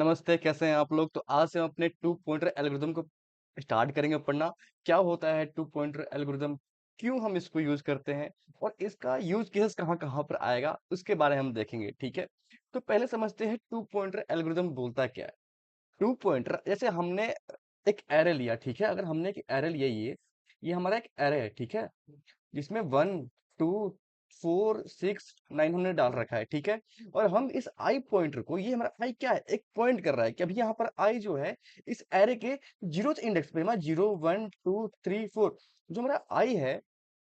नमस्ते, कैसे हैं आप लोग? तो आज से हम अपने टू पॉइंटर एल्गोरिदम को स्टार्ट करेंगे पढ़ना। क्या होता है टू पॉइंटर एल्गोरिदम? क्यों हम इसको यूज़ करते हैं? और इसका यूज़ केसेस कहाँ-कहाँ पर आएगा? उसके बारे में हम देखेंगे, ठीक है? तो पहले समझते हैं टू पॉइंटर एल्गोरिदम बोलता क्या है? टू पॉइंटर जैसे हमने एक एरे लिया, ठीक है? अगर हमने एक एरे लिया ये हमारा एक एरे है, ठीक है? जिसमें 1, 2, 4, 6, 9 हमने डाल रखा है, ठीक है? और हम इस आई पॉइंटर को ये हमारा आई क्या है? एक पॉइंट कर रहा है कि अभी यहाँ पर आई जो है इस एरे के 0th इंडेक्स पे 0, 1, 2, 3, 4 जो हमारा आई है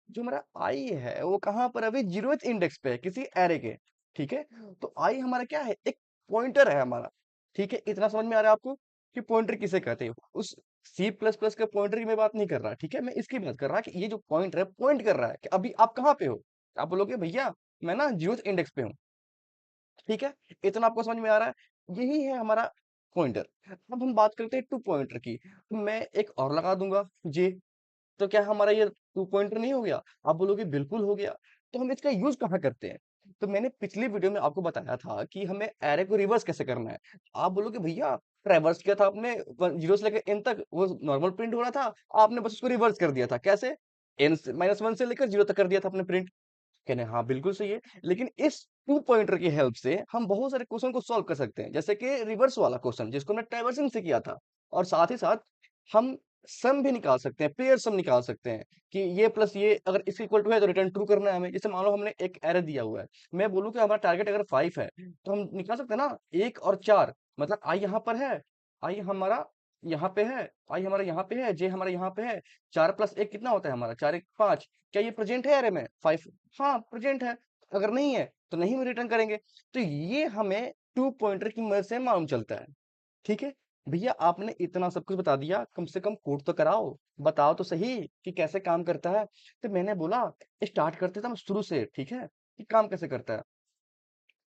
जो हमारा आई है वो कहाँ पर अभी 0th इंडेक्स पे है किसी एरे के, ठीक है? तो आई हमारा क्या है? एक पॉइंटर है हमारा, ठीक है? इतना समझ में आ रहा है आपको कि पॉइंटर किसे कहते हैं? उस सी प्लस प्लस के पॉइंटर की मैं बात नहीं कर रहा, ठीक है? मैं इसकी बात कर रहा कि ये जो पॉइंटर है पॉइंट कर रहा है कि अभी आप कहाँ पे हो? आप बोलोगे भैया मैं ना 0th इंडेक्स पे हूँ, ठीक है? इतना आपको समझ में आ रहा है? यही है हमारा पॉइंटर। अब हम बात करते हैं टू पॉइंटर की, तो मैं एक और लगा दूंगा जे, तो क्या हमारा ये टू पॉइंटर नहीं हो गया? आप बोलोगे बिल्कुल हो गया। तो हम इसका यूज कहाँ करते हैं? तो मैंने पिछली वीडियो में आपको बताया था कि हमें एरे को रिवर्स कैसे करना है। आप बोलोगे भैया ट्रैवर्स किया था आपने 0 से लेकर एन तक, वो नॉर्मल प्रिंट हो रहा था, आपने बस उसको रिवर्स कर दिया था। कैसे? एन -1 से लेकर 0 तक कर दिया था आपने प्रिंट। कहने हाँ बिल्कुल सही है, लेकिन इस टू पॉइंटर की हेल्प से हम बहुत सारे क्वेश्चन को सॉल्व कर सकते हैं, जैसे कि रिवर्स वाला क्वेश्चन जिसको हमने ट्रैवर्सिंग से किया था। और साथ ही साथ हम सम भी निकाल सकते हैं, पेयर सम निकाल सकते हैं कि ये प्लस ये अगर इसके इक्वल टू है तो रिटर्न ट्रू करना है हमें। जैसे मान लो हमने एक एरर दिया हुआ है, मैं बोलूं कि हमारा टारगेट अगर 5 है तो हम निकाल सकते हैं ना 1 और 4, मतलब आई यहाँ पर है, आई हमारा यहाँ पे है, आई हमारा यहाँ पे है, जे हमारा यहाँ पे है। 4 प्लस 1 कितना होता है हमारा? 4 1 5। क्या ये प्रेजेंट है एरे में 5? हाँ प्रेजेंट है। अगर नहीं है तो नहीं रिटर्न करेंगे। तो ये हमें टू पॉइंटर की मदद से मालूम चलता है, ठीक है? भैया आपने इतना सब कुछ बता दिया, कम से कम कोड तो कराओ, बताओ तो सही कि कैसे काम करता है। तो मैंने बोला स्टार्ट करते थे हम शुरू से, ठीक है, कि काम कैसे करता है।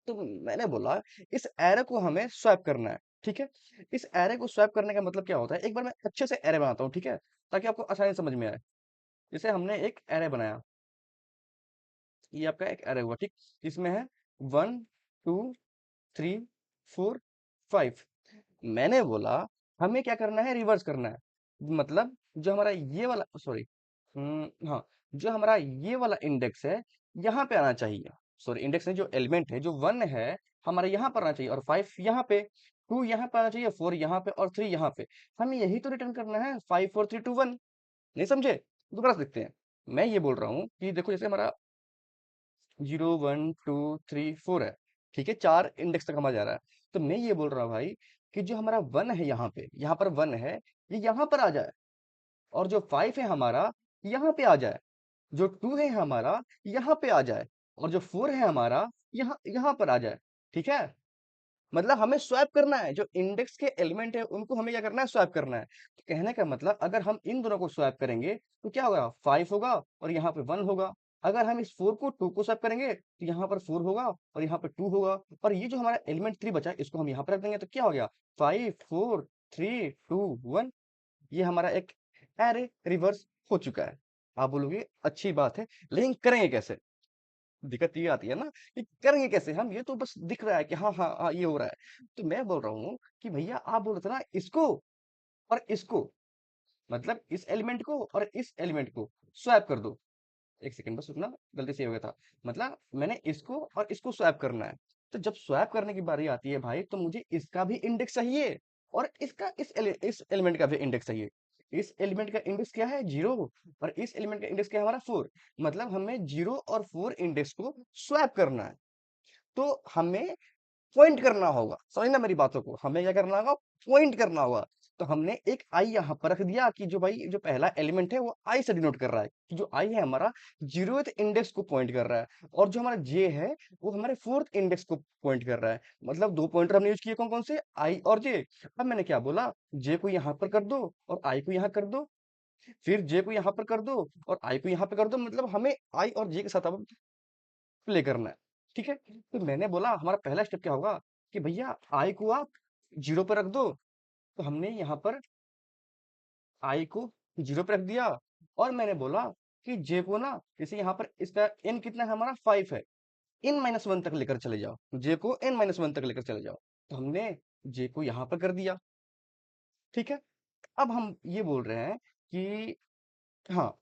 तो मैंने बोला इस एरे को हमें स्वैप करना है, ठीक है? इस एरे को स्वैप करने का मतलब क्या होता है? एक बार मैं अच्छे से एरे बनाता हूँ, ठीक है, ताकि आपको आसानी से समझ में आए। जैसे हमने एक एरे बनाया, ये आपका एक एरे हुआ, ठीक, जिसमें है 1, 2, 3, 4, 5। मैंने बोला हमें क्या करना है? रिवर्स करना है। मतलब जो हमारा ये वाला, सॉरी, हाँ, जो हमारा ये वाला इंडेक्स है यहाँ पे आना चाहिए। सॉरी, इंडेक्स नहीं, जो एलिमेंट है, जो 1 है हमारा यहाँ पर आना चाहिए, और 5 यहाँ पे, 2 यहाँ पे आना चाहिए, 4 यहाँ पे और 3 यहाँ पे। हमें यही तो रिटर्न करना है, 5 4 3 2 1। नहीं समझे? दोबारा से देखते हैं। मैं ये बोल रहा हूँ कि देखो जैसे हमारा 0 1 2 3 4 है, ठीक है, 4 इंडेक्स तक हमारा जा रहा है। तो मैं ये बोल रहा हूँ भाई कि जो हमारा 1 है यहाँ पर 1 है, ये यहाँ पर आ जाए, और जो 5 है हमारा यहाँ पे आ जाए, जो 2 है हमारा यहाँ पे आ जाए, और जो 4 है हमारा यहाँ यहाँ पर आ जाए, ठीक है? मतलब हमें स्वैप करना है, जो इंडेक्स के एलिमेंट है उनको हमें क्या करना है? स्वैप करना है। तो कहने का मतलब अगर हम इन दोनों को स्वैप करेंगे तो क्या होगा? 5 होगा और यहाँ पे 1 होगा। अगर हम इस 4 को 2 को स्वैप करेंगे तो यहाँ पर 4 होगा और यहाँ पे 2 होगा, और ये जो हमारा एलिमेंट 3 बचा है इसको हम यहाँ पर रख देंगे, तो क्या हो गया? 5 4 3 2 1। ये हमारा एक एरे रिवर्स हो चुका है। आप बोलोगे अच्छी बात है, लेकिन करेंगे कैसे? दिक्कत ये आती है ना कि करेंगे कैसे हम? ये तो बस दिख रहा है कि हाँ हाँ हाँ ये हो रहा है। तो मैं बोल रहा हूँ कि भैया आप बोल रहे थे ना इसको और इसको, मतलब इस एलिमेंट को और इस एलिमेंट को स्वैप कर दो। एक सेकंड बस रुकना, गलती से हो गया था। मतलब मैंने इसको और इसको स्वैप करना है। तो जब स्वैप करने की बारी आती है भाई, तो मुझे इसका भी इंडेक्स चाहिए और इसका इस एलिमेंट का भी इंडेक्स चाहिए। इस एलिमेंट का इंडेक्स क्या है? 0, और इस एलिमेंट का इंडेक्स क्या है हमारा? 4। मतलब हमें 0 और 4 इंडेक्स को स्वैप करना है। तो हमें पॉइंट करना होगा, समझना मेरी बातों को, हमें क्या करना होगा? पॉइंट करना होगा। तो हमने एक आई यहाँ पर रख दिया कि जो भाई जो पहला एलिमेंट है वो आई से डिनोट कर रहा है, कि जो आई है हमारा 0th इंडेक्स को पॉइंट कर रहा है, और जो हमारा जे है वो हमारे 4th इंडेक्स को पॉइंट कर रहा है। मतलब दो पॉइंटर हमने यूज किए, कौन कौन से? आई और जे। अब मैंने क्या बोला? जे को यहाँ पर कर दो और आई को यहाँ कर दो, फिर जे को यहाँ पर कर दो और आई को यहाँ पे कर दो, मतलब हमें आई और जे के साथ अब प्ले करना है, ठीक है? तो मैंने बोला हमारा पहला स्टेप क्या होगा कि भैया आई को आप 0 पे रख दो। तो हमने यहाँ पर आई को 0 पे रख दिया, और मैंने बोला कि जे को ना, जैसे यहाँ पर इसका n कितना है हमारा? 5 है, n-1 तक लेकर चले जाओ, जे को n-1 तक लेकर चले जाओ। तो हमने जे को यहाँ पर कर दिया, ठीक है। अब हम ये बोल रहे हैं कि हाँ,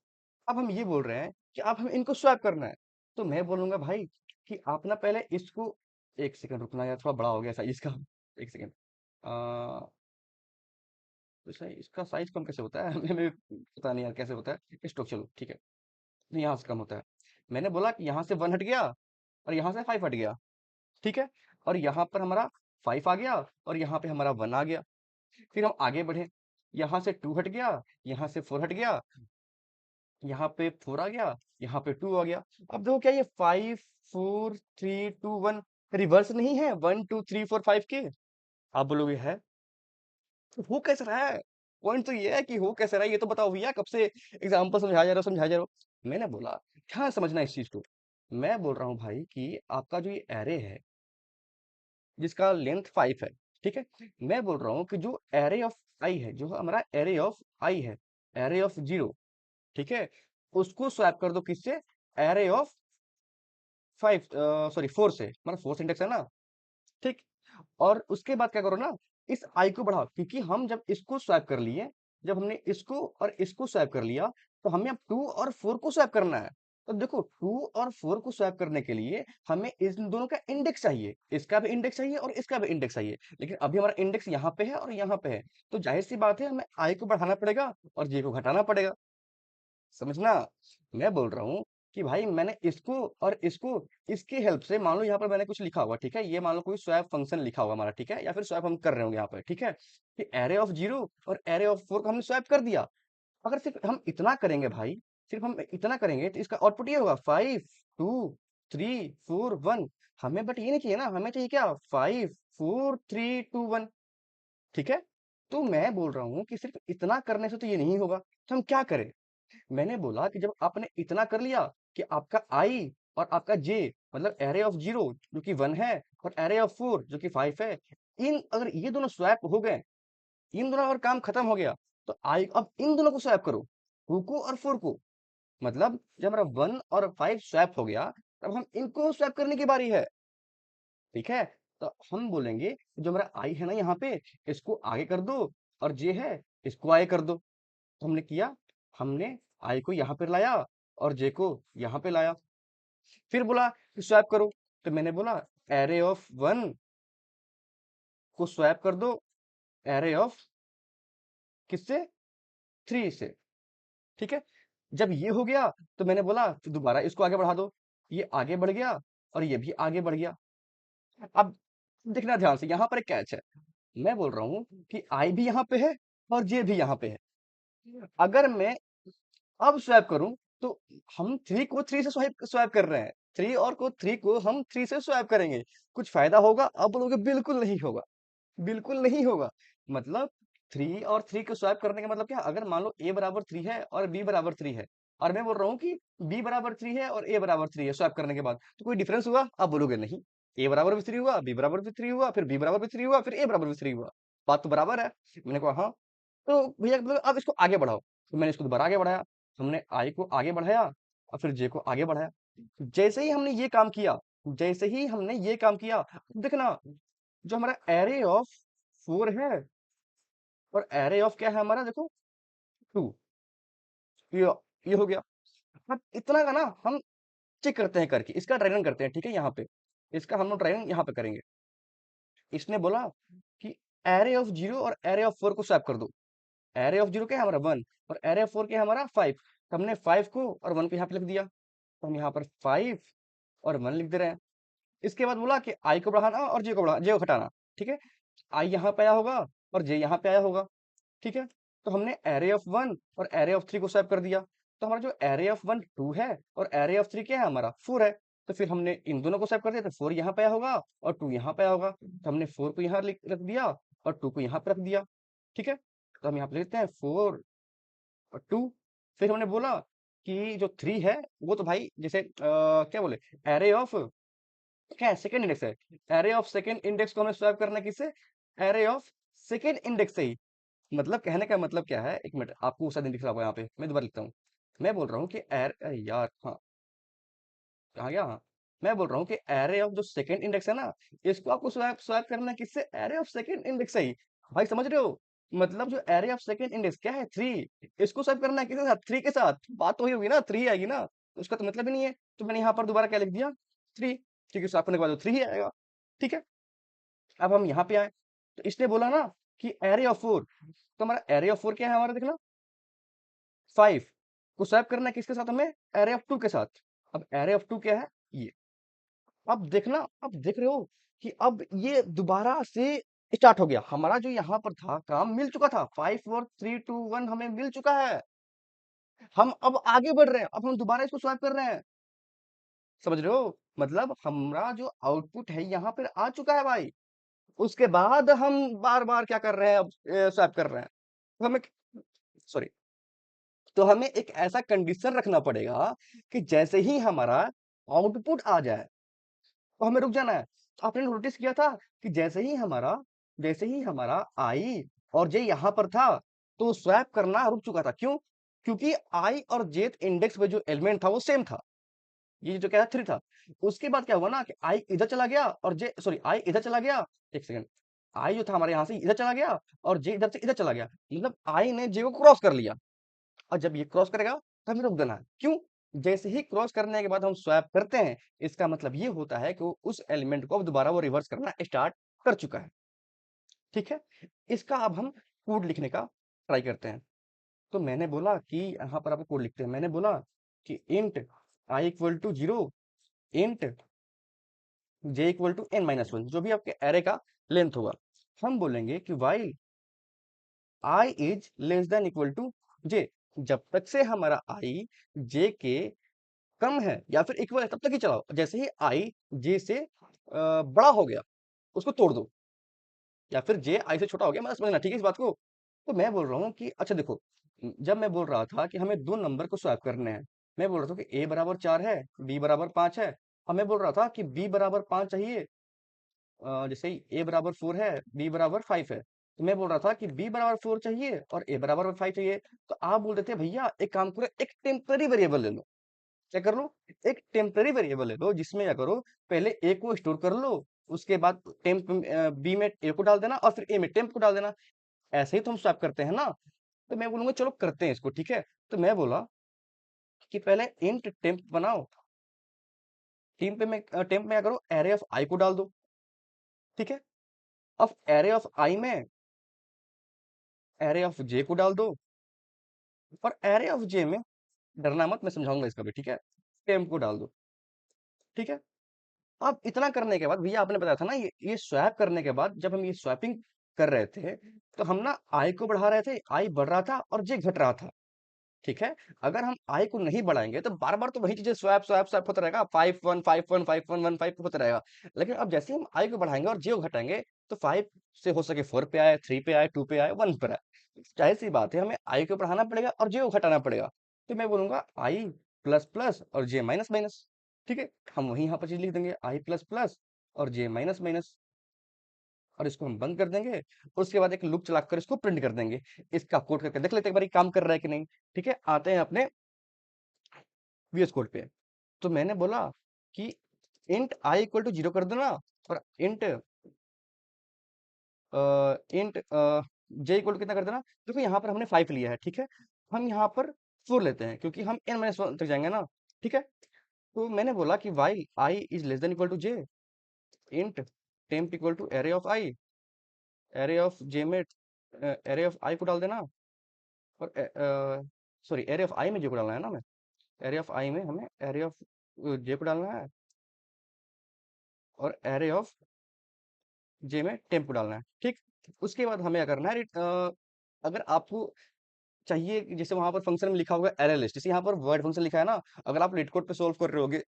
अब हम ये बोल रहे हैं कि अब हमें इनको स्वैप करना है। तो मैं बोलूंगा भाई कि आप ना पहले इसको, एक सेकंड रुकना यार, थोड़ा बड़ा हो गया साइज इसका। एक सेकंड। तो इसका साइज कम कैसे होता है? हमें पता नहीं यार कैसे होता है। स्टॉक, चलो ठीक है। तो यहाँ से कम होता है। मैंने बोला कि यहाँ से 1 हट गया और यहाँ से 5 हट गया, ठीक है। और यहाँ पर हमारा 5 आ गया और यहाँ पे हमारा 1 आ गया। फिर हम आगे बढ़े, यहाँ से 2 हट गया, यहाँ से 4 हट गया, यहाँ पे 4 आ गया, यहाँ पे 2 आ गया। अब देखो क्या ये 5 4 3 2 1 रिवर्स नहीं है 1 2 3 4 5 के? आप बोलोगे है, तो हो कैसे रहा है? पॉइंट तो ये है कि हो कैसे रहा है, ये तो बताओ भैया, कब से एग्जाम्पल समझाया जा रहा हो, समझाया जा रहा हो। मैंने बोला ध्यान समझना इस चीज को। मैं बोल रहा हूँ भाई कि आपका जो ये एरे है, जिसका लेंथ 5 है, ठीक है। मैं बोल रहा हूँ कि जो एरे ऑफ आई है, जो हमारा एरे ऑफ आई है, एरे ऑफ 0, ठीक है, उसको स्वैप कर दो किससे? एरे ऑफ 5, सॉरी 4 से, मतलब 4 इंडेक्स है ना, ठीक। और उसके बाद क्या करो ना, इस आई को बढ़ाओ, क्योंकि हम जब इसको स्वैप कर लिए, जब हमने इसको और इसको स्वैप कर लिया, तो हमें अब 2 और 4 को स्वैप करना है। तो देखो 2 और 4 को स्वैप करने के लिए हमें इन दोनों का इंडेक्स चाहिए, इसका भी इंडेक्स चाहिए और इसका भी इंडेक्स चाहिए। लेकिन अभी हमारा इंडेक्स यहाँ पे है और यहाँ पे है, तो जाहिर सी बात है हमें आई को बढ़ाना पड़ेगा और जे को घटाना पड़ेगा। समझना? मैं बोल रहा हूँ कि भाई मैंने इसको और इसको, इसकी हेल्प से, मान लो यहाँ पर मैंने कुछ लिखा हुआ, ठीक है, ये मान लो कोई स्वैप फंक्शन लिखा हुआ हमारा, ठीक है, या फिर स्वैप हम कर रहे होंगे यहाँ पर, ठीक है, कि एरे ऑफ 0 और एरे ऑफ 4 को हमने स्वैप कर दिया। अगर सिर्फ हम इतना करेंगे भाई, सिर्फ हम इतना करेंगे, तो इसका आउटपुट ये होगा 5 2 3 4 1। हमें बट ये नहीं चाहिए ना, हमें चाहिए क्या? 5 4 3 2 1, ठीक है। तो मैं बोल रहा हूँ कि सिर्फ इतना करने से तो ये नहीं होगा, तो हम क्या करें? मैंने बोला कि जब आपने इतना कर लिया कि आपका आई और आपका जे, मतलब एरे ऑफ 0 जो कि 1 है और एरे ऑफ 4 जो कि 5 है, इन अगर ये दोनों स्वैप हो गए, इन दोनों और काम खत्म हो गया, तो आई अब इन दोनों को स्वैप करो, 2 को और 4 को। मतलब जब हमारा 1 और 5 स्वैप हो गया, तब हम इनको स्वैप करने की बारी है, ठीक है। तो हम बोलेंगे जो हमारा आई है ना यहाँ पे, इसको आगे कर दो, और जे है इसको आगे कर दो। तो हमने किया, हमने आई को यहाँ पे लाया और जे को यहाँ पे लाया। फिर बोला कि स्वैप करो, तो मैंने बोला एरे ऑफ 1 को स्वैप कर दो एरे ऑफ किससे? 3 से, ठीक है। जब ये हो गया, तो मैंने बोला फिर दोबारा इसको आगे बढ़ा दो, ये आगे बढ़ गया और ये भी आगे बढ़ गया। अब देखना ध्यान से, यहाँ पर एक कैच है। मैं बोल रहा हूँ कि आई भी यहाँ पे है और जे भी यहाँ पे है। अगर मैं अब स्वैप करूं, तो हम 3 को 3 से स्वैप स्वैप कर रहे हैं, 3 और को 3 को हम 3 से स्वैप करेंगे, कुछ फायदा होगा? अब बोलोगे बिल्कुल नहीं होगा, बिल्कुल नहीं होगा। मतलब 3 और 3 को स्वैप करने का मतलब क्या? अगर मान लो a बराबर 3 है और b बराबर 3 है, और मैं बोल रहा हूँ कि b बराबर 3 है और a बराबर 3 है, स्वैप करने के बाद तो कोई डिफरेंस हुआ? आप बोलोगे नहीं, a बराबर भी 3 हुआ, b बराबर भी 3 हुआ, फिर b बराबर भी 3 हुआ, फिर a बराबर भी 3 हुआ, बात तो बराबर है। मैंने कहा हाँ। तो भैया मतलब अब इसको आगे बढ़ाओ, तो मैंने इसको दोबारा आगे बढ़ाया, हमने आई को आगे बढ़ाया और फिर जे को आगे बढ़ाया। जैसे ही हमने ये काम किया, जैसे ही हमने ये काम किया, देखना जो हमारा एरे ऑफ 4 है और एरे ऑफ क्या है हमारा, देखो 2, ये ये हो गया। अब इतना का ना हम चेक करते हैं करके, इसका ड्राइविंग करते हैं, ठीक है, यहाँ पे इसका हम लोग ड्राइविंग यहाँ पे करेंगे। इसने बोला कि एरे ऑफ 0 और एरे ऑफ 4 को स्वैप कर दो। एरे ऑफ 0 क्या है हमारा 1 और एरे ऑफ 4 क्या है हमारा 5। तो हमने 5 को और 1 को यहाँ पे लिख दिया, तो हम यहाँ पर 5 और 1 लिख दे रहे हैं। इसके बाद बोला कि आई को बढ़ाना और जे को बढ़ाना, जे को घटाना, ठीक है। आई यहाँ पे आया होगा और जे यहाँ पे आया होगा, ठीक है। तो हमने एरे ऑफ 1 और एरे ऑफ 3 को स्वैप कर दिया। तो हमारा जो एरे ऑफ 1 2 है और एरे ऑफ 3 क्या है हमारा 4 है। तो फिर हमने इन दोनों को स्वैप कर दिया, तो 4 यहाँ पे आया होगा और 2 यहाँ पे आया होगा। तो हमने 4 को यहाँ रख दिया और 2 को यहाँ पे रख दिया, ठीक है। तो हम यहाँ पे लिखते हैं 4 और 2। फिर हमने बोला कि जो 3 है, वो तो भाई जैसे क्या बोले, एरे ऑफ क्या है, सेकंड इंडेक्स है। एरे ऑफ सेकंड इंडेक्स को हमें स्वैप करना है किससे? एरे ऑफ सेकंड इंडेक्स से ही। मतलब कहने का मतलब क्या है, एक मिनट, आपको शायद नहीं दिख रहा होगा यहाँ पे, मैं दोबारा लिखता हूँ। मैं बोल रहा हूँ कि यार हाँ, कहाँ गया? हाँ, मैं बोल रहा हूँ कि एरे ऑफ जो सेकंड इंडेक्स है ना, इसको आपको स्वैप स्वैप करना है किससे? एरे ऑफ सेकंड इंडेक्स से ही। भाई समझ रहे हो? मतलब जो एरे ऑफ सेकंड इंडेक्स क्या है? 3। इसको स्वैप करना है किसके साथ? 3 के साथ। बात तो वही होगी ना, 3 आएगी ना। तो उसका तो मतलब ही नहीं है। तो मैंने यहाँ पर दोबारा क्या लिख दिया? 3। क्योंकि स्वैप करने के बाद तो 3 ही आएगा। ठीक है? अब हम यहाँ पे आए, तो इसने बोला ना कि एरे ऑफ 4। तो हमारा एरे ऑफ 4 क्या है हमारा, देखना 5 को स्वैप करना है किसके साथ हमें? एरे ऑफ 2 के साथ। अब एरे ऑफ 2 क्या है? ये। अब देखना, अब देख रहे हो कि अब ये दोबारा से स्टार्ट हो गया। हमारा जो यहाँ पर था काम मिल चुका था, 5 4 3 2 1 हमें मिल चुका है। हम अब आगे बढ़ रहे हैं, अब हम दोबारा इसको स्वैप कर रहे हैं। समझ रहे हो? मतलब हमारा जो आउटपुट है यहाँ पर आ चुका है भाई। उसके बाद हम बार बार क्या कर रहे हैं, अब स्वैप कर रहे हैं। तो हमें, सॉरी, तो हमें एक ऐसा कंडीशन रखना पड़ेगा कि जैसे ही हमारा आउटपुट आ जाए तो हमें रुक जाना है। तो आपने नोटिस किया था कि जैसे ही हमारा आई और जे यहाँ पर था, तो स्वैप करना रुक चुका था। क्यों? क्योंकि आई और जेथ इंडेक्स में जो एलिमेंट था वो सेम था। ये जो क्या था, 3 था। उसके बाद क्या हुआ ना कि आई इधर चला गया और जे, सॉरी, आई इधर चला गया। एक सेकंड, आई जो था हमारे यहाँ से इधर चला गया और जे इधर से इधर चला गया। मतलब आई ने जे को क्रॉस कर लिया। और जब ये क्रॉस करेगा तो हमें रोक देना है। क्यों? जैसे ही क्रॉस करने के बाद हम स्वैप करते हैं, इसका मतलब ये होता है कि वो उस एलिमेंट को अब दोबारा वो रिवर्स करना स्टार्ट कर चुका है। ठीक है? इसका अब हम कोड लिखने का ट्राई करते हैं। तो मैंने बोला कि यहाँ पर आपको कोड लिखते हैं। मैंने बोला कि int I equal to 0, int J equal to n minus 1, जो भी आपके एरे का लेंथ होगा। हम बोलेंगे कि while I is less than equal to J, जब तक से हमारा आई जे के कम है या फिर इक्वल है तब तक ही चलाओ। जैसे ही आई जे से बड़ा हो गया, उसको तोड़ दो। या फिर जे आई से छोटा हो गया, मतलब समझना ठीक है इस बात को। तो मैं बोल रहा हूँ कि अच्छा देखो, जब मैं बोल रहा था कि हमें दो नंबर को स्वैप करने हैं, मैं बोल रहा था कि ए बराबर 4 है, बी बराबर 5 है। और मैं बोल रहा था कि बी बराबर 5 चाहिए, जैसे ही ए बराबर 4 है, बी बराबर 5 है। तो मैं बोल रहा था कि बी बराबर 4 चाहिए और ए बराबर 5 चाहिए। तो आप बोल देते भैया एक काम करो, एक टेम्पररी वेरिएबल ले लो। क्या कर लो? एक टेम्पररी वेरिएबल ले लो, जिसमें क्या करो, पहले ए को स्टोर कर लो, उसके बाद टेम्प बी में ए को डाल देना और फिर ए में टेम्प को डाल देना। ऐसे ही तो हम स्वैप करते हैं ना। तो मैं बोलूंगा चलो करते हैं इसको, ठीक है? तो मैं बोला कि पहले इंट टेम्प बनाओ। टेम्प में क्या करो, एरे ऑफ आई को डाल दो। ठीक है? अब एरे ऑफ आई में एरे ऑफ जे को डाल दो और एरे ऑफ जे में, डरना मत, मैं समझाऊंगा इसका भी, ठीक है? टेम्प को डाल दो। ठीक है? अब इतना करने के बाद भैया आपने बताया था ना, ये स्वैप करने के बाद जब हम ये स्वैपिंग कर रहे थे, तो हम ना आई को बढ़ा रहे थे, आई बढ़ रहा था और जे घट रहा था। ठीक है? अगर हम आई को नहीं बढ़ाएंगे तो बार बार तो वही चीजें स्वैप स्वैप स्वैप होता रहेगा, 5 1 5 1 5 1 1 5 होता रहेगा। लेकिन अब जैसे ही हम आई को बढ़ाएंगे और जे को घटाएंगे, तो 5 से हो सके 4 पे आए, 3 पे आए, 2 पे आए, 1 पर आए। जाहिर सी बात है, हमें आई को बढ़ाना पड़ेगा और जे को घटाना पड़ेगा। तो मैं बोलूंगा आई प्लस प्लस और जे माइनस माइनस। ठीक है? हम वही यहाँ पर चीज लिख देंगे, आई प्लस प्लस और जे माइनस माइनस, और इसको हम बंद कर देंगे। और उसके बाद एक लूप चलाकर इसको प्रिंट कर देंगे। इसका कोड करके देख लेते हैं एक बार ये काम कर रहा है कि नहीं। ठीक है? आते हैं अपने वीएस कोड पे। तो मैंने बोला कि इंट आई इक्वल टू 0 कर देना और इंट जे इक्वल टू कितना कर देना। देखो यहाँ पर हमने 5 लिया है, ठीक है? हम यहाँ पर 4 लेते हैं क्योंकि हम n माइनस 1 तक जाएंगे ना। ठीक है? तो मैंने बोला कि while I is less than equal to J, int temp equal to array of I, array of J में एरे ऑफ आई को डाल देना और सॉरी, एरे ऑफ आई में जे को डालना है ना, हमें एरे ऑफ आई में हमें एरे ऑफ जे को डालना है और एरे ऑफ जे में टेम्प को डालना है। ठीक? उसके बाद हमें क्या करना है, अगर आपको चाहिए कि जैसे वहां पर फंक्शन में लिखा होगा एरे लिस्ट, जैसे यहाँ पर वर्ड फंक्शन लिखा है ना, अगर आप लीड कोड पे सोल्व कर रहे होगे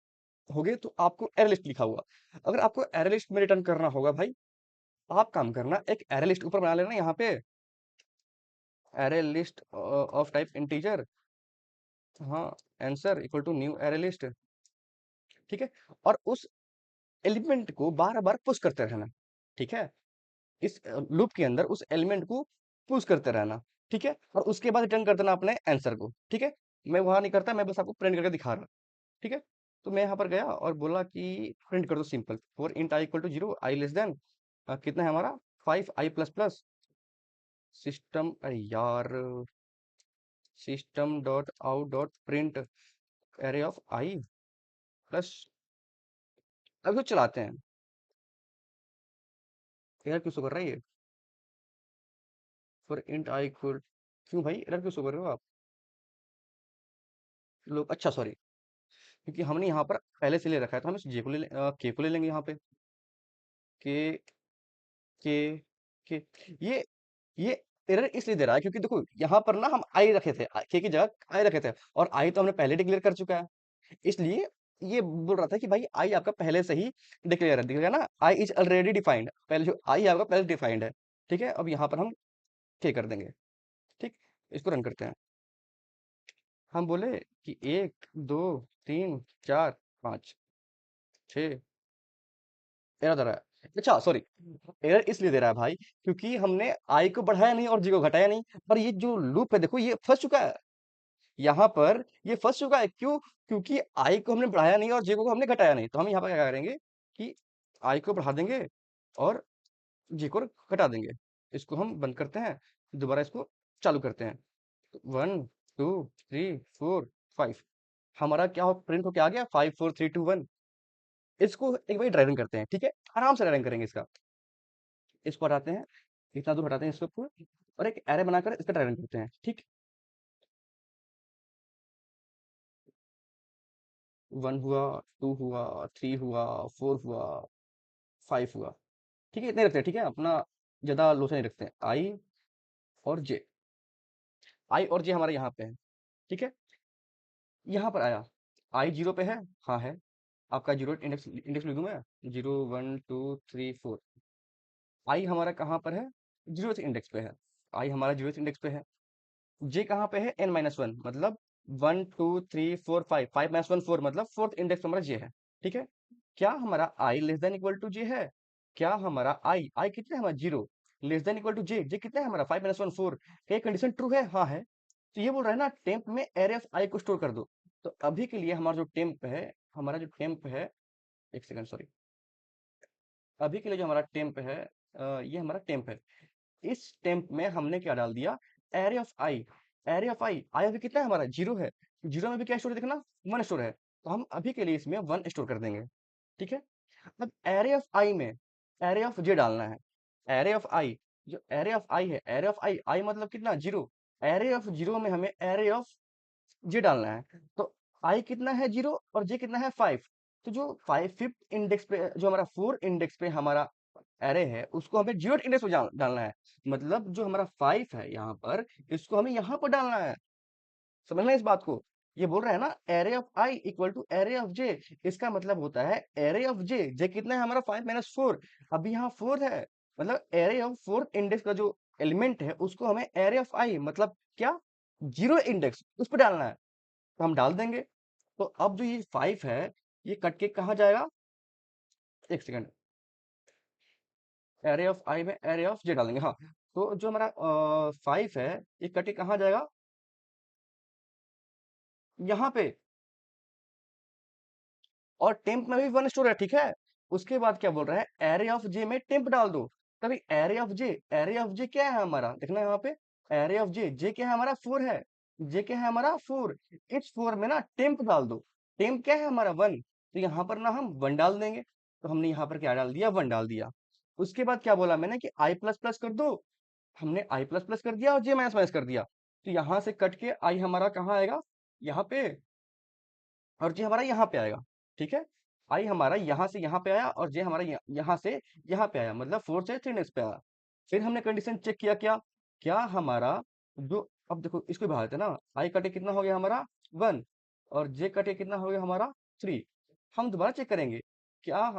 होगे तो आपको एरे लिस्ट लिखा होगा। अगर आपको एरे लिस्ट में रिटर्न करना होगा भाई, आप काम करना, एक एरे लिस्ट ऊपर बना लेना यहाँ पे, array list of type integer, हाँ, answer equal to new array list. ठीक है? और उस एलिमेंट को बार बार पुश करते रहना। ठीक है? इस लूप के अंदर उस एलिमेंट को पुश करते रहना। ठीक है? और उसके बाद रिटर्न कर देना अपने आंसर को। ठीक है? मैं वहां नहीं करता, मैं बस आपको प्रिंट करके दिखा रहा। ठीक है? तो मैं यहाँ पर गया और बोला कि प्रिंट कर दो simple for int I equal to 0 I less than कितना है हमारा 5 आई प्लस प्लस सिस्टम यार system dot out dot print array of I plus. अब तो चलाते हैं। एरर क्यों शो कर रहा है ये फॉर इंट आई इक्वल। क्यों भाई एरर क्यों शो कर रहे हो आप लोग? अच्छा सॉरी, क्योंकि हमने यहाँ पर पहले से ले रखा है तो हम इस जे को के को ले लेंगे यहाँ पे। के के के ये ये एरर इसलिए दे रहा है क्योंकि देखो यहाँ पर ना हम आई रखे थे, के की जगह आई रखे थे, और आई तो हमने पहले डिक्लेयर कर चुका है। इसलिए ये बोल रहा था कि भाई आई आपका पहले से ही डिक्लेयर है, दिखेगा ना आई इज ऑलरेडी डिफाइंड, पहले जो आई आपका पहले डिफाइंड है। ठीक है, अब यहाँ पर हम के कर देंगे। ठीक, इसको रन करते हैं। हम बोले कि 1 2 3 4 5 6 एरर दे रहा है। अच्छा सॉरी, एरर इसलिए दे रहा है भाई क्योंकि हमने आई को बढ़ाया नहीं और जी को घटाया नहीं। पर ये जो लूप है देखो ये फंस चुका है, यहाँ पर ये फंस चुका है। क्यों? क्योंकि आई को हमने बढ़ाया नहीं और जे को हमने घटाया नहीं। तो हम यहाँ पर क्या करेंगे कि आई को बढ़ा देंगे और जे को घटा देंगे। इसको हम बंद करते हैं, दोबारा इसको चालू करते हैं। 1 2 3 4 5 हमारा क्या हो प्रिंट हो क्या आ गया 5 4 3 2 1। इसको एक बार ड्राई रन करते हैं, ठीक है, आराम से ड्राई रन करेंगे इसका। इसको हटाते हैं, इतना दूर हटाते हैं इसको पूरा, और एक एरे बनाकर इसका ड्राई रन करते हैं। ठीक, 1 हुआ, 2 हुआ, 3 हुआ, 4 हुआ, 5 हुआ। ठीक है, इतने रखते हैं। ठीक है, अपना ज्यादा लोसा नहीं रखते हैं। और जे आई और जे हमारे यहाँ पे है। ठीक है, यहाँ पर आया आई 0 पे है। हाँ है, आपका जीरो इंडेक्स इंडेक्स लिख दूं मैं, 0 1 2 3 4। आई हमारा कहाँ पर है? 0th इंडेक्स पे है। आई हमारा 0th इंडेक्स पे है। जे कहाँ पे है? n-1, मतलब 1 2 3 4 5, 5 - 1 4, मतलब फोर्थ इंडेक्स हमारा जे है। ठीक है, क्या हमारा आई लेस देन इक्वल टू जे है? क्या हमारा आई कितना है हमारा 0 लेस देन इक्वल टू जे कितना है हमारा 5 - 1 4? क्या कंडीशन ट्रू है? हाँ है। तो ये बोल रहा है ना टेम्प में एरे ऑफ आई को स्टोर कर दो। तो अभी के लिए हमारा जो टेम्प है, हमारा जो टेम्प है, एक सेकंड सॉरी, अभी के लिए जो हमारा टेम्प है, ये हमारा टेम्प है। इस टेम्प में हमने क्या डाल दिया? Array of I. Array of I, I अभी कितना है हमारा 0 है। 0 में भी क्या स्टोर है देखना, 1 स्टोर है। तो हम अभी के लिए इसमें 1 स्टोर कर देंगे। ठीक है, अब एरे ऑफ आई में एरे ऑफ जे डालना है। एरे ऑफ आई, जो एरे ऑफ आई है, एरे ऑफ आई, आई मतलब कितना 0। एरे ऑफ 0 में हमें एरे ऑफ जे डालना है। तो आई कितना है 0 और जे कितना है 5। तो जो 5th इंडेक्स पे, जो हमारा 4 इंडेक्स पे हमारा एरे है, उसको हमें 0th इंडेक्स पे डालना है। मतलब जो हमारा 5 है यहाँ पर, इसको हमें यहाँ पर डालना है। समझना इस बात को। ये बोल रहा है ना array of I equal to array of J. इसका मतलब होता है एरे ऑफ जे, जे कितना है हमारा 5 - 4। अभी यहाँ 4 है, मतलब एरे ऑफ 4th इंडेक्स का जो एलिमेंट है उसको हमें एरे ऑफ आई, मतलब क्या, 0 इंडेक्स उस पर डालना है। तो हम डाल देंगे। तो अब जो ये 5 है, ये कट के कहाँ जाएगा? एक सेकंड, एरे ऑफ आई में एरे ऑफ जे डालेंगे। हाँ, तो जो हमारा 5 है, ये कट के कहाँ जाएगा? यहाँ पे। और टेम्प में भी 1 स्टोर है। ठीक है, उसके बाद क्या बोल रहा है? एरे ऑफ जे में टेम्प डाल दो। तभी array of J, array of J क्या है हमारा, देखना यहाँ पे। एरे ऑफ जे, जे क्या है हमारा 4 है। जे क्या है हमारा 4। इस 4 में ना टेम्प डाल दो। टेम्प क्या है हमारा 1। तो यहाँ पर ना हम 1 डाल देंगे। तो हमने यहाँ पर क्या डाल दिया? 1 डाल दिया। उसके बाद क्या बोला मैंने कि आई प्लस प्लस कर दो। हमने आई प्लस प्लस कर दिया और जे माइनस माइनस कर दिया। तो यहाँ से कट के आई हमारा कहाँ आएगा? यहाँ पे। और जे हमारा यहाँ पे आएगा। ठीक है, आई हमारा यहाँ से यहाँ पे आया और जे हमारा यहाँ से यहाँ पे आया, मतलब 4 से 3 नेक्स्ट पे आया। फिर हमने कंडीशन चेक किया, क्या क्या हमारा जो, अब देखो इसको बढ़ा देते हैं ना, आई कटे कितना हो गया हमारा 1, और जे कटे कितना हो गया हमारा 3। हम दोबारा चेक करेंगे, क्या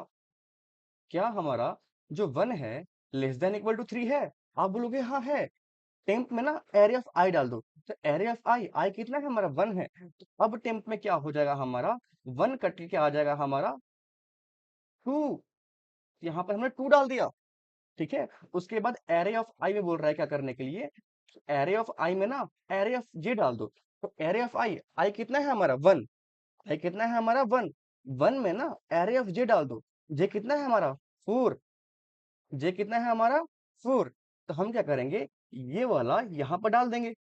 क्या हमारा जो 1 है लेस देन इक्वल टू 3 है? आप बोलोगे हाँ है। टेम्प में ना एरे ऑफ आई डाल दो। तो एरे ऑफ आई, आई कितना है हमारा 1 है। तो अब टेम्प में क्या हो जाएगा हमारा? 1 कट के आ जाएगा हमारा 2। यहाँ पर हमने 2 डाल दिया। ठीक है, उसके बाद एरे ऑफ आई में बोल रहा है क्या करने के लिए? एरे ऑफ आई में ना एरे ऑफ जे डाल दो। तो एरे ऑफ आई, आई कितना है हमारा 1। आई कितना है हमारा 1। 1 में ना एरे ऑफ जे डाल दो। जे कितना है हमारा 4। जे कितना है हमारा 4। तो हम क्या करेंगे, ये वाला यहाँ पर डाल देंगे।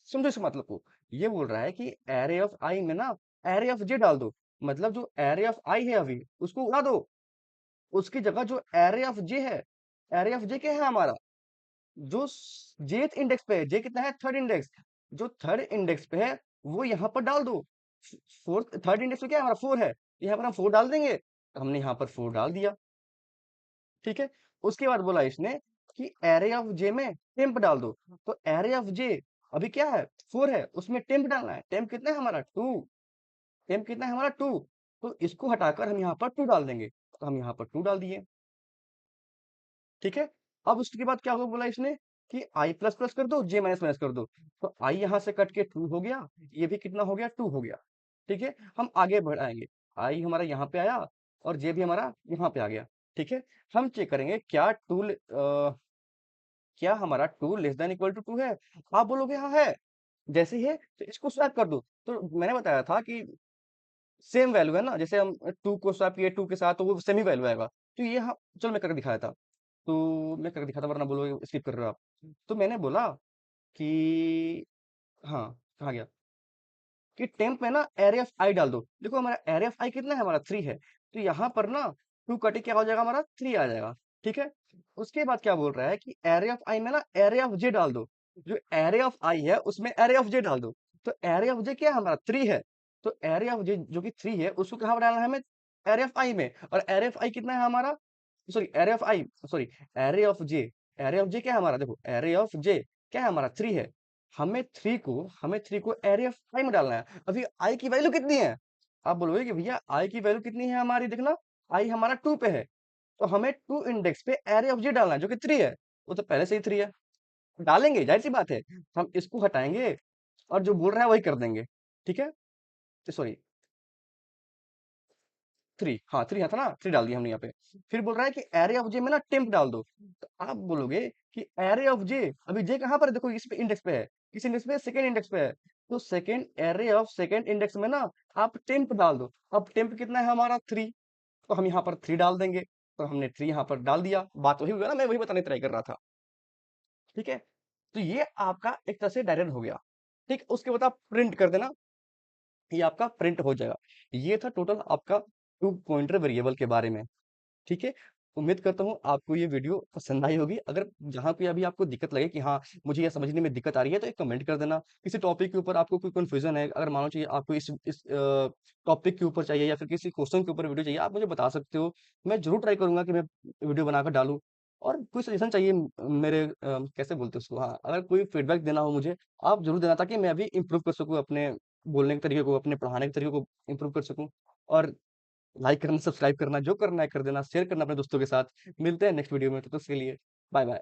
समझो इस मतलब को। ये बोल रहा है कि एरे ऑफ आई में ना एरे ऑफ जे डाल दो। मतलब जो एरे ऑफ आई है अभी उसको उड़ा दो। उसकी जगह जो एरे ऑफ जे है, एरे ऑफ जे क्या है हमारा, जो जेथ इंडेक्स पे है, जे कितना है थर्ड इंडेक्स, जो थर्ड इंडेक्स पे है वो यहाँ पर डाल दो। फोर्थ थर्ड इंडेक्स पे क्या है हमारा 4 है, यहाँ पर हम 4 डाल देंगे। तो हमने यहाँ पर 4 डाल दिया। ठीक है। उसके बाद बोला इसने कि एरे ऑफ जे में टेम्प डाल दो। तो एरे ऑफ जे अभी क्या है 4 है, उसमें टेम्प डालना है। टेम्प कितना है हमारा 2। टेम्प कितना है हमारा 2। तो इसको हटाकर हम यहाँ पर 2 डाल देंगे। तो हम यहाँ पर 2 डाल दिए। ठीक है। अब उसके बाद क्या होगा बोला इसने कि आई प्लस प्लस कर दो, जे माइनस माइनस कर दो। तो आई यहां से कट के 2 हो गया, ये भी कितना हो गया 2 हो गया। ठीक है। हम आगे बढ़ाएंगे। आई हमारा यहाँ पे आया और जे भी हमारा यहाँ पे आ गया। ठीक है। हम चेक करेंगे क्या क्या हमारा 2 लेस देन इक्वल टू 2 है। आप बोलोगे हाँ है। जैसे ही है तो इसको स्वैप कर दो। तो मैंने बताया था कि सेम वैल्यू है ना, जैसे हम 2 को स्वैप किए 2 के साथ तो वो सेम ही वैल्यू आएगा। तो ये हाँ, चलो मैं करके दिखाया था। तो मैं करके दिखाता वरना बोलोगे स्किप कर रहे हो आप। तो मैंने बोला कि हाँ, कहाँ गया? कि टेम्प में ना एरे ऑफ आई डाल दो। देखो हमारा एरे ऑफ आई कितना है हमारा 3 है। तो यहाँ पर ना 2 कटे क्या हो जाएगा हमारा 3 आ जाएगा। ठीक है। उसके बाद क्या बोल रहा है कि एरे ऑफ आई में ना एरे ऑफ जे डाल दो। जो एरे ऑफ आई है उसमें एरे ऑफ जे डाल दो। तो एरे ऑफ जे क्या है हमारा 3 है। तो एरे ऑफ जे जो कि 3 है उसको कहाँ पर डालना है हमें, एरे ऑफ आई में। और एरे ऑफ आई कितना है हमारा, sorry array of I, sorry array of J. Array of J क्या है हमारा, देखो एरे ऑफ जे क्या है हमारा 3 है। हमें 3 को एरे ऑफ आई में डालना है। अभी आई की वैल्यू कितनी है, आप बोलोगे कि भैया आई की वैल्यू कितनी है हमारी, देखना आई हमारा 2 पे है। तो हमें 2 इंडेक्स पे एरे ऑफ जे डालना है जो कि 3 है। वो तो पहले से ही 3 है, डालेंगे जाहिर सी बात है। हम इसको हटाएंगे और जो बोल रहा है वही कर देंगे। ठीक है। सॉरी 3, हाँ 3 था ना, 3 डाल दिया हमने यहाँ पे। फिर बोल रहा है कि एरे ऑफ जे में ना टेम्प डाल दो। तो आप बोलोगे कि एरे ऑफ जे, अभी जे कहाँ पर है, देखो इस पे इंडेक्स पे है। किस इंडेक्स पे, सेकंड इंडेक्स पे है। तो second array of second index में ना आप टेम्प डाल दो। अब टेम्प कितना है हमारा 3। तो हम यहाँ पर 3 डाल देंगे। तो हमने 3 यहाँ पर डाल दिया। बात वही हुआ ना, मैं वही बताने ट्राई कर रहा था। ठीक है। तो ये आपका एक तरह से डायरेक्ट हो गया। ठीक, उसके बाद आप प्रिंट कर देना, ये आपका प्रिंट हो जाएगा। ये था टोटल आपका टू पॉइंटर वेरिएबल के बारे में। ठीक है। उम्मीद करता हूँ आपको ये वीडियो पसंद आई होगी। अगर जहाँ पे अभी आपको दिक्कत लगे कि हाँ मुझे ये समझने में दिक्कत आ रही है तो एक कमेंट कर देना। किसी टॉपिक के ऊपर आपको कोई कंफ्यूजन है, अगर मानो चाहिए आपको इस टॉपिक के ऊपर चाहिए या फिर किसी क्वेश्चन के ऊपर वीडियो चाहिए, आप मुझे बता सकते हो। मैं जरूर ट्राई करूंगा कि मैं वीडियो बनाकर डालूं। और कोई सजेशन चाहिए मेरे कैसे बोलते हैं उसको, हाँ अगर कोई फीडबैक देना हो मुझे, आप जरूर देना ताकि मैं अभी इम्प्रूव कर सकूँ अपने बोलने के तरीके को, अपने पढ़ाने के तरीके को इम्प्रूव कर सकूँ। और लाइक करना, सब्सक्राइब करना, जो करना है कर देना, शेयर करना अपने दोस्तों के साथ। मिलते हैं नेक्स्ट वीडियो में, तो उसके लिए बाय बाय।